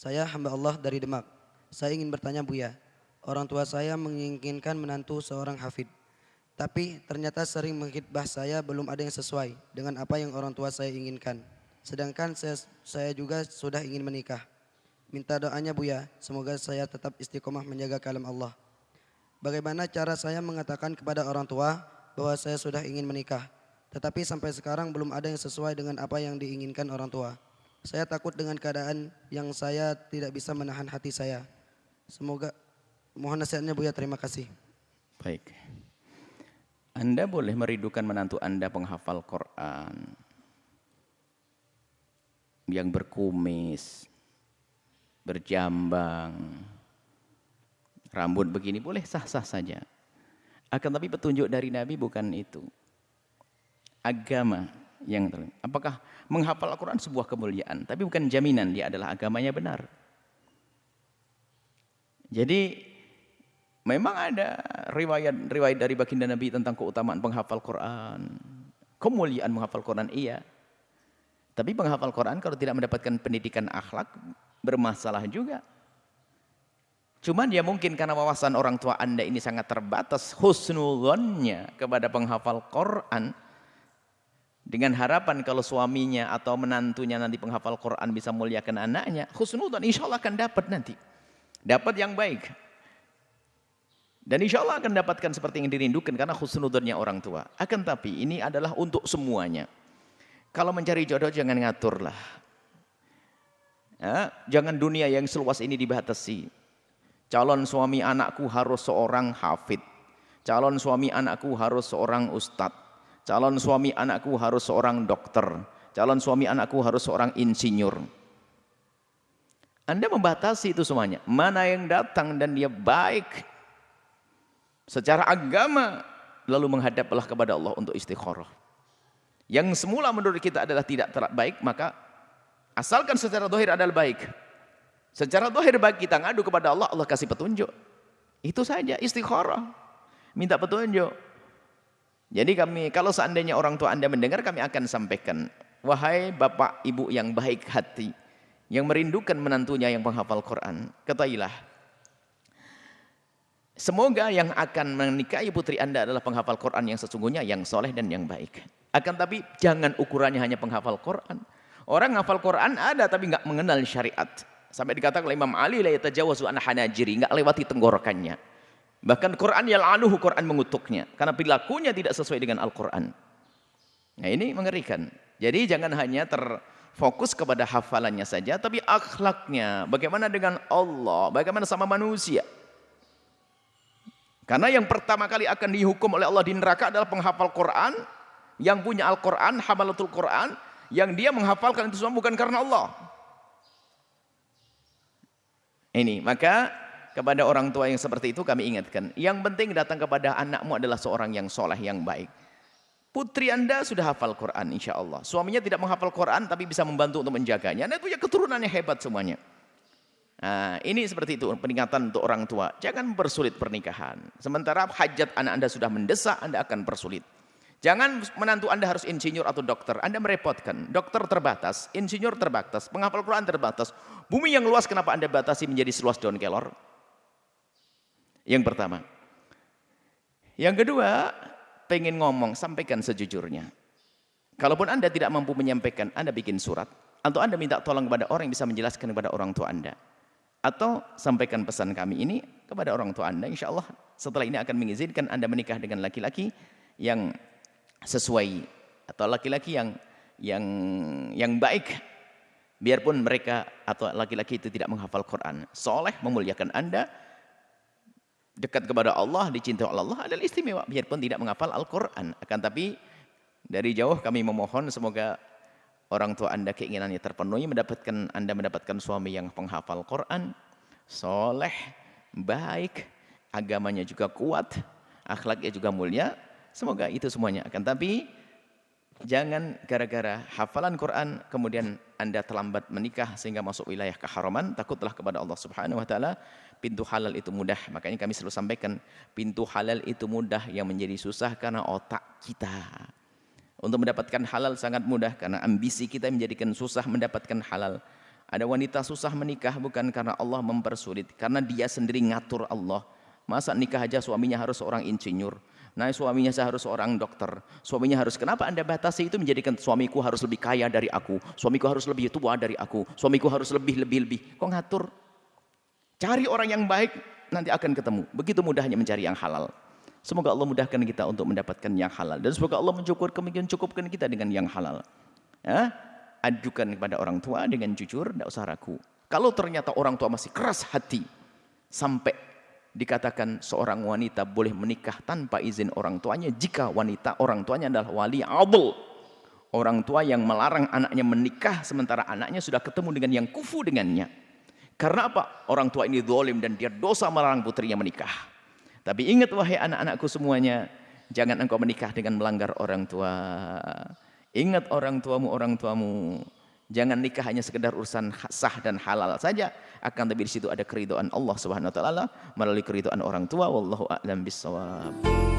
Saya hamba Allah dari Demak. Saya ingin bertanya Buya, orang tua saya menginginkan menantu seorang hafid. Tapi ternyata sering menghitbah saya belum ada yang sesuai dengan apa yang orang tua saya inginkan. Sedangkan saya juga sudah ingin menikah. Minta doanya Buya, semoga saya tetap istiqomah menjaga kalam Allah. Bagaimana cara saya mengatakan kepada orang tua bahwa saya sudah ingin menikah, tetapi sampai sekarang belum ada yang sesuai dengan apa yang diinginkan orang tua. Saya takut dengan keadaan yang saya tidak bisa menahan hati saya. Semoga, mohon nasihatnya Buya, terima kasih. Baik. Anda boleh merindukan menantu Anda penghafal Quran yang berkumis, berjambang, rambut begini, boleh sah-sah saja. Akan tapi petunjuk dari Nabi bukan itu. Agama yang apakah menghafal Al-Quran sebuah kemuliaan, tapi bukan jaminan dia adalah agamanya benar. Jadi memang ada riwayat dari baginda Nabi tentang keutamaan penghafal Quran, kemuliaan menghafal Quran, iya. Tapi penghafal Quran kalau tidak mendapatkan pendidikan akhlak bermasalah juga. Cuman ya mungkin karena wawasan orang tua Anda ini sangat terbatas, husnuzonnya kepada penghafal Quran, dengan harapan kalau suaminya atau menantunya nanti penghafal Quran bisa muliakan anaknya, husnuzon insya Allah akan dapat nanti. Dapat yang baik. Dan insya Allah akan dapatkan seperti yang dirindukan karena husnuzonnya orang tua. Akan tapi ini adalah untuk semuanya. Kalau mencari jodoh jangan ngaturlah. Ya, jangan dunia yang seluas ini dibatasi. Calon suami anakku harus seorang hafid. Calon suami anakku harus seorang ustadz. Calon suami anakku harus seorang dokter. Calon suami anakku harus seorang insinyur. Anda membatasi itu semuanya. Mana yang datang dan dia baik secara agama, lalu menghadaplah kepada Allah untuk istikharah. Yang semula menurut kita adalah tidak baik, maka asalkan secara zahir adalah baik. Secara zahir baik kita ngadu kepada Allah, Allah kasih petunjuk. Itu saja istikharah. Minta petunjuk. Jadi kami, kalau seandainya orang tua Anda mendengar, kami akan sampaikan, wahai bapak ibu yang baik hati, yang merindukan menantunya yang penghafal Quran, ketahuilah, semoga yang akan menikahi putri Anda adalah penghafal Quran yang sesungguhnya, yang soleh dan yang baik. Akan tapi jangan ukurannya hanya penghafal Quran. Orang menghafal Quran ada tapi nggak mengenal syariat. Sampai dikatakan oleh Imam Ali, la yatajawazu an hanajiri, nggak lewati tenggorokannya. Bahkan Quran yal'anuhu, Quran mengutuknya karena perilakunya tidak sesuai dengan Al-Quran. Nah ini mengerikan. Jadi jangan hanya terfokus kepada hafalannya saja, tapi akhlaknya. Bagaimana dengan Allah, bagaimana sama manusia. Karena yang pertama kali akan dihukum oleh Allah di neraka adalah penghafal Quran, yang punya Al-Quran, hamalatul Quran, yang dia menghafalkan itu semua bukan karena Allah. Ini, maka kepada orang tua yang seperti itu kami ingatkan, yang penting datang kepada anakmu adalah seorang yang soleh, yang baik. Putri Anda sudah hafal Quran insya Allah. Suaminya tidak menghafal Quran tapi bisa membantu untuk menjaganya. Anda punya keturunan yang hebat semuanya. Nah, ini seperti itu peringatan untuk orang tua. Jangan mempersulit pernikahan. Sementara hajat anak Anda sudah mendesak, Anda akan persulit. Jangan menantu Anda harus insinyur atau dokter. Anda merepotkan. Dokter terbatas, insinyur terbatas, penghafal Quran terbatas. Bumi yang luas kenapa Anda batasi menjadi seluas daun kelor? Yang pertama. Yang kedua, pengen ngomong, sampaikan sejujurnya. Kalaupun Anda tidak mampu menyampaikan, Anda bikin surat. Atau Anda minta tolong kepada orang yang bisa menjelaskan kepada orang tua Anda. Atau sampaikan pesan kami ini kepada orang tua Anda. Insya Allah setelah ini akan mengizinkan Anda menikah dengan laki-laki yang sesuai. Atau laki-laki yang baik. Biarpun mereka atau laki-laki itu tidak menghafal Quran. Soleh, memuliakan Anda. Dekat kepada Allah, dicintai oleh Allah adalah istimewa. Biarpun tidak menghafal Al-Quran. Akan tapi dari jauh kami memohon semoga orang tua Anda keinginannya terpenuhi, Anda mendapatkan suami yang penghafal Quran, soleh, baik, agamanya juga kuat, akhlaknya juga mulia. Semoga itu semuanya. Akan tapi jangan gara-gara hafalan Quran kemudian Anda terlambat menikah sehingga masuk wilayah keharaman. Takutlah kepada Allah Subhanahu wa taala. Pintu halal itu mudah. Makanya kami selalu sampaikan, pintu halal itu mudah, yang menjadi susah karena otak kita. Untuk mendapatkan halal sangat mudah karena ambisi kita menjadikan susah mendapatkan halal. Ada wanita susah menikah bukan karena Allah mempersulit, karena dia sendiri ngatur Allah. Masa nikah aja suaminya harus seorang insinyur, nah suaminya harus seorang dokter, suaminya harus, kenapa Anda batasi itu menjadikan suamiku harus lebih kaya dari aku, suamiku harus lebih tua dari aku, suamiku harus lebih. Kok ngatur? Cari orang yang baik, nanti akan ketemu. Begitu mudahnya mencari yang halal. Semoga Allah mudahkan kita untuk mendapatkan yang halal, dan semoga Allah mencukupkan kita dengan yang halal. Ya? Ajukan kepada orang tua dengan jujur, tidak usah ragu. Kalau ternyata orang tua masih keras hati, sampai dikatakan seorang wanita boleh menikah tanpa izin orang tuanya jika orang tuanya adalah wali adl, orang tua yang melarang anaknya menikah sementara anaknya sudah ketemu dengan yang kufu dengannya. Karena apa? Orang tua ini zalim dan dia dosa melarang putrinya menikah. Tapi ingat wahai anak-anakku semuanya, jangan engkau menikah dengan melanggar orang tua. Ingat orang tuamu. Jangan nikah hanya sekedar urusan sah dan halal saja, akan tapi di situ ada keridhaan Allah Subhanahu wa taala melalui keridhaan orang tua. Wallahu a'lam bissawab.